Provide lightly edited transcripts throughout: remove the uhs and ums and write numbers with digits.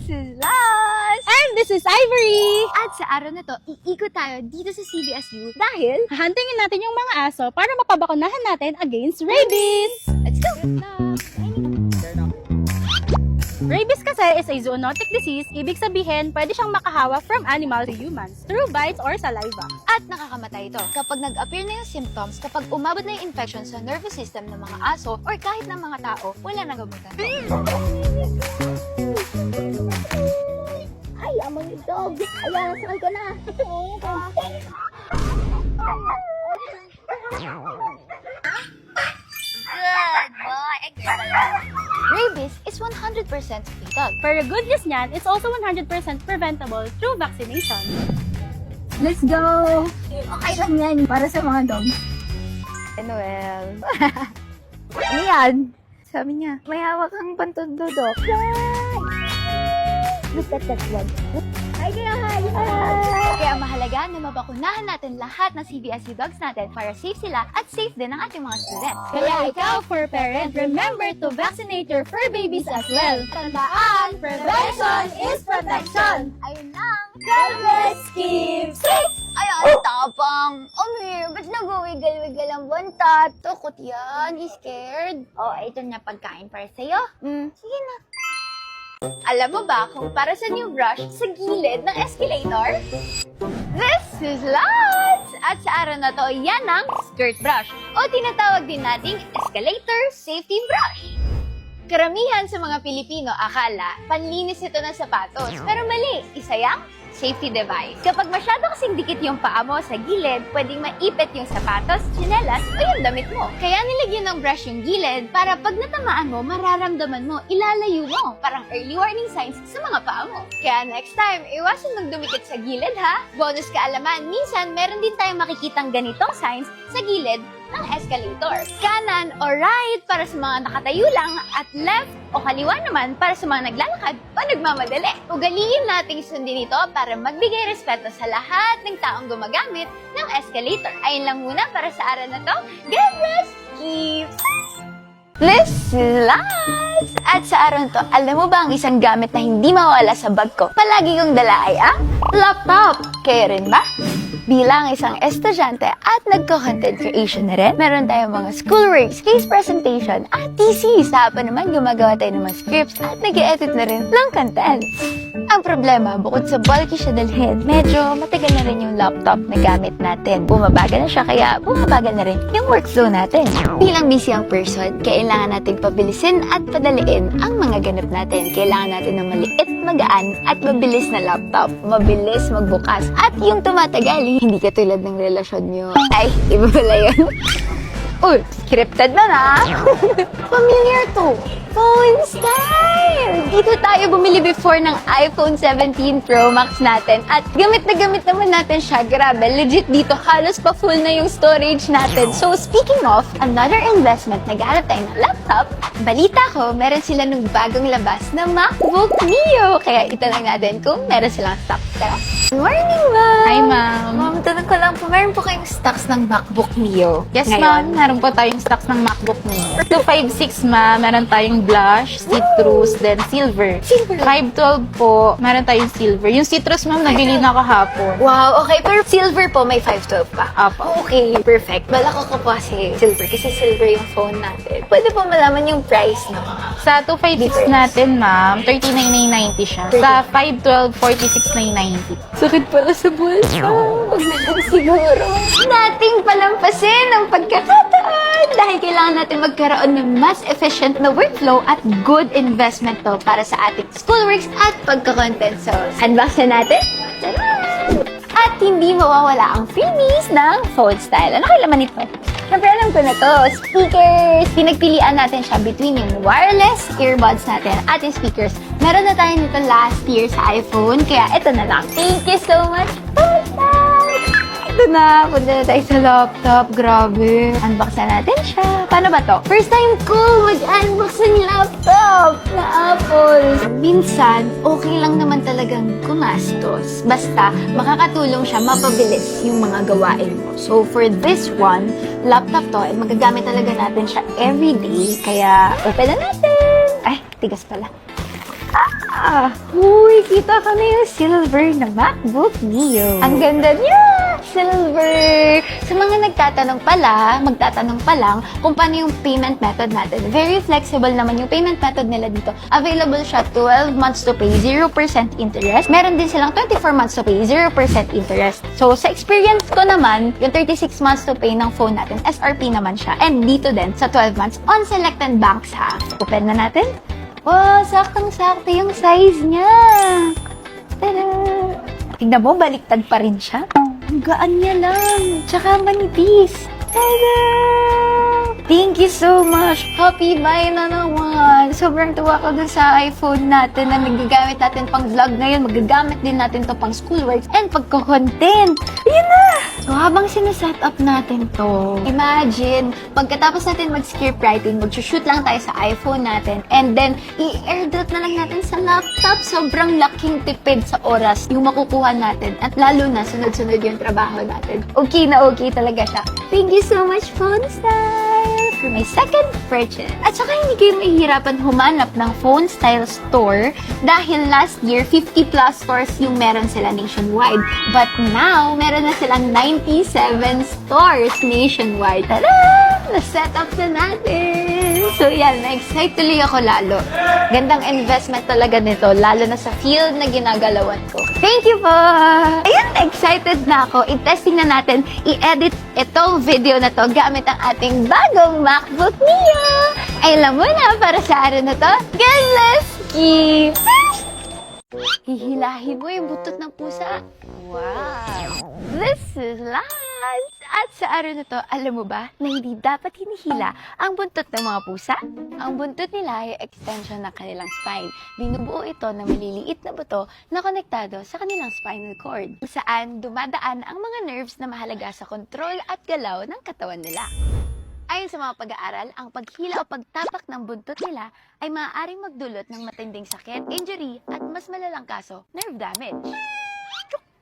is Laz! And this is Ivory! At sa araw na to, iikot tayo dito sa CBSU dahil Hahantingin natin yung mga aso para mapabakunahan natin against rabies! let's go! Rabies kasi is a zoonotic disease, ibig sabihin pwede siyang makahawa from animal to humans through bites or saliva. At nakakamatay ito kapag nag-appear na yung symptoms, kapag umabot na yung infection sa nervous system ng mga aso or kahit ng mga tao, wala nang gamutan. Ay, amang dog. Ayan, sakal ko na. Good boy! Rabies is 100% fatal. Pero good news niyan, it's also 100% preventable through vaccination. Let's go! Okay lang yan para sa mga dogs. Noel. Ano yan? Sabi niya, may hawak kang pantundodok. Look at that one. Hi, hi! Kaya mahalaga na mabakunahan natin lahat ng CBSU dogs natin para safe sila at safe din ang ating mga students. Kaya ikaw, fur parent, remember to vaccinate your fur babies as well. Tandaan, prevention is protection! Ayun lang. God bless, keep safe! Ay, ang tapang. Amir, ba't nag-wiggle-wiggle ang bantat? Tukot yan. Scared? Oh, ito na pagkain para sa'yo. Sige na. Alam mo ba kung para sa new brush sa gilid ng escalator? This is Laz! At sa araw na to, yan ang skirt brush o tinatawag din nating escalator safety brush. Karamihan sa mga Pilipino akala panlinis ito ng sapatos, pero mali, isa yang safety device. Kapag masyado kasing dikit yung paa mo sa gilid, pwedeng maipit yung sapatos, tsinelas, o yung damit mo. Kaya nilagyan ng brush yung gilid para pag natamaan mo, mararamdaman mo, ilalayo mo. Parang early warning signs sa mga paa mo. Kaya next time, iwasan magdumikit sa gilid ha. Bonus kaalaman, minsan meron din tayong makikitang ganitong signs sa gilid ng escalator. Kanan o right para sa mga nakatayo lang at left o kaliwa naman para sa mga naglalakad o nagmamadali. Ugaliin nating sundin ito para magbigay respeto sa lahat ng taong gumagamit ng escalator. Ayun lang muna para sa araw na to. God bless! Keep This is Laz! At sa araw na to, alam mo ba ang isang gamit na hindi mawala sa bag ko? Palagi kong dala ay ang laptop. Kayo rin ba? Bilang isang estudyante at nagko-content creation na rin, meron tayong mga schoolworks, case presentation, at thesis. Sa pa naman, gumagawa tayo ng mga scripts at nag-edit na rin ng content. Ang problema, bukod sa bulky siya dalhin, medyo matagal na rin yung laptop na gamit natin. Bumabagal na siya, kaya bumabagal na rin yung workflow natin. Bilang busy ang person, kailangan natin pabilisin at padaliin ang mga ganap natin. Kailangan natin ng maliit, magaan, at mabilis na laptop. Mabilis magbukas. At yung tumatagal, hindi katulad ng relasyon nyo. Ay, iba pala yun. Uy, scripted na. Familiar to. Phone style! Dito tayo bumili before ng iPhone 17 Pro Max natin. At gamit na gamit naman natin siya. Grabe, legit dito halos pa full na yung storage natin. So speaking of, another investment, naghanap tayo ng laptop. Balita ko, meron sila nung bagong labas na MacBook Neo. Kaya itanong natin kung meron silang stock. Tara. Good morning, ma'am! Hi, ma'am! Ma'am, tanong ko lang po, meron po kayong stocks ng MacBook Neo? Yes, ngayon? ma'am. Meron po tayong stocks ng MacBook Neo. 256, ma'am. Meron tayong blush, citrus, then silver. Silver? 512 po. Meron tayong silver. Yung citrus, ma'am, nabili na kahapon. Wow, okay. Pero silver po, may 512 pa. Apo. Okay, perfect. Bala ko po kasi silver silver yung phone natin. Pwede po malaman yung price, no? Sa 256 Difference. natin, ma'am, 39,990 siya. Sa 512, 46,990. Sakit pala sa bulsa. Huwag na lang siguro. Nating palampasin ang pagkakataon dahil kailangan natin magkaroon ng mas efficient na workflow at good investment to para sa ating schoolworks at pagka-content. So, unbox na natin. Tara! At hindi mawawala ang freebies ng phone style. Ano kayo laman nito? Siyempre alam ko na to, speakers! Pinagpilian natin siya between yung wireless earbuds natin at yung speakers. Meron na tayo nito last year sa iPhone, kaya ito na lang. Thank you so much, phone style! Ito na, punta na tayo sa laptop. Grabe. Unbox na natin siya. Paano ba to? First time ko mag-unbox ng laptop na Apple. Minsan, okay lang naman talagang gumastos. Basta, makakatulong siya mapabilis yung mga gawain mo. So, for this one, laptop to, magagamit talaga natin siya everyday. Kaya, open na natin. Ay, tigas pala. Uy, kita ka na yung silver na MacBook Neo. Ang ganda niya! Silver! Sa mga magtatanong pa lang kung paano yung payment method natin. Very flexible naman yung payment method nila dito. Available siya 12 months to pay, 0% interest. Meron din silang 24 months to pay, 0% interest. So, sa experience ko naman, yung 36 months to pay ng phone natin, SRP naman siya. And dito din, sa 12 months, on selected banks ha. Open na natin. Wow, saktong-sakto yung size niya. Tada! Tignan mo, baliktad pa rin siya. Ang gaan niya lang. Tsaka manipis. Tada! Thank you so much. Happy buy na naman. Sobrang tuwa ko dun sa iPhone natin na nagagamit natin pang vlog ngayon. Magagamit din natin to pang schoolwork and pagko-content. Ayun na! So, habang sineset up natin to, imagine, pagkatapos natin mag-script writing, mag-shoot lang tayo sa iPhone natin, and then, i-airdrop na lang natin sa laptop. Sobrang laking tipid sa oras yung makukuha natin. At lalo na, sunod-sunod yung trabaho natin. Okay na okay talaga siya. Thank you so much, Phone Style, for my second purchase. At saka hindi kayo mahihirapan humanap ng Phone Style store dahil last year, 50 plus stores yung meron sila nationwide. But now, meron na silang 97 stores nationwide. Tada! Na-set up na natin! So yan, na-excite tuloy ako lalo. Gandang investment talaga nito, lalo na sa field na ginagalawan ko. Thank you po! Ayun, excited na ako. I-testing na natin, i-edit itong video na to gamit ang ating bagong MacBook Neo. Ay, alam mo na, para sa araw na to, God bless you! Hihilahin mo yung butot ng pusa. Wow! This is Lance! At sa araw na to, alam mo ba na hindi dapat hinihila ang buntot ng mga pusa? Ang buntot nila ay extension ng kanilang spine. Binubuo ito ng maliliit na buto na konektado sa kanilang spinal cord, kung saan dumadaan ang mga nerves na mahalaga sa kontrol at galaw ng katawan nila. Ayon sa mga pag-aaral, ang paghila o pagtapak ng buntot nila ay maaaring magdulot ng matinding sakit, injury, at mas malalang kaso, nerve damage.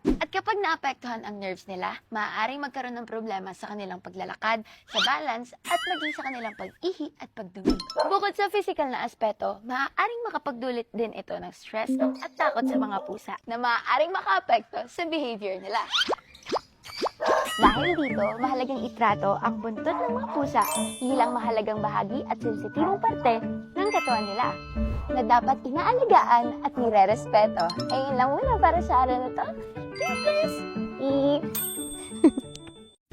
At kapag naapektuhan ang nerves nila, maaaring magkaroon ng problema sa kanilang paglalakad, sa balance, at maging sa kanilang pag-ihi at pagdumi. Bukod sa physical na aspeto, maaaring makapagdulot din ito ng stress at takot sa mga pusa na maaaring makaapekto sa behavior nila. Dahil dito, mahalagang itrato ang buntot ng mga pusa bilang mahalagang bahagi at sensitibong parte ng katawan nila na dapat inaalagaan at nire-respeto. Ayun lang muna para sa araw na to. Please, eat!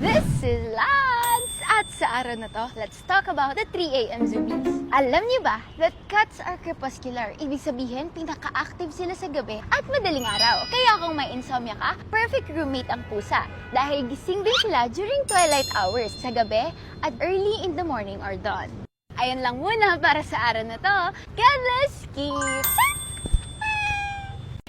This is Lance! At sa araw na to, let's talk about the 3 a.m. zoomies. Alam niyo ba that cats are crepuscular? Ibig sabihin, pinaka-active sila sa gabi at madaling araw. Kaya kung may insomnia ka, perfect roommate ang pusa. Dahil gising din sila during twilight hours sa gabi at early in the morning or dawn. Ayun lang muna para sa araw na to. God bless! Keep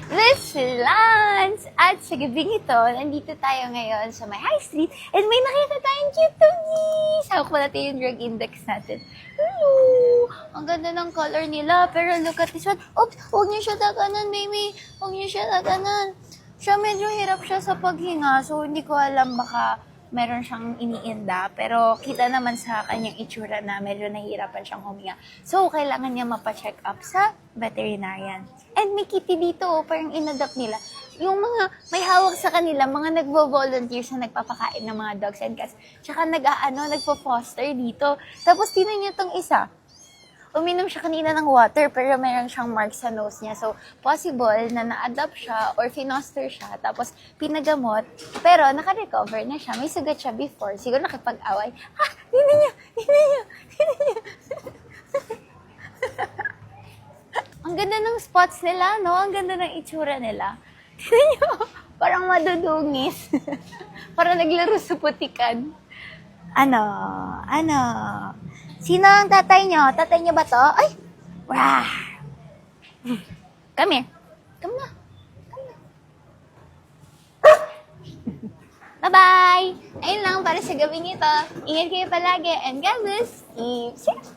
This is Lance! At sa gabing ito, nandito tayo ngayon sa may high street and may nakita tayong cute doggies! Hawak pa natin yung drug index natin. Ooh, ang ganda ng color nila, pero look at this one. Oops! Huwag niyo siya daganan, baby! Huwag niyo siya daganan. Siya medyo hirap siya sa paghinga, so hindi ko alam baka meron siyang iniinda, pero kita naman sa kanyang itsura na medyo nahihirapan siyang huminga. So, kailangan niya mapacheck up sa veterinarian. And may kitty dito, parang inadapt nila. Yung mga may hawak sa kanila, mga nagvo-volunteers na nagpapakain ng mga dogs and cats. Tsaka nagpo-foster dito. Tapos, tinan niyo tong isa. Uminom siya kanina ng water, pero meron siyang mark sa nose niya. So, possible na na-adopt siya or finoster siya, tapos pinagamot, pero naka-recover na siya. May sugat siya before. Siguro nakipag-away. Ha! Hindi niyo! Ang ganda ng spots nila, no? Ang ganda ng itsura nila. Tignan niyo! Parang madudungis. Parang naglaro sa putikan. Ano? Sino ang tatay nyo? Tatay nyo ba to? Ay! Wah! Come here. Come na. Bye-bye! Ayun lang para sa gabing ito. Ingat kayo palagi and God bless. Keep safe.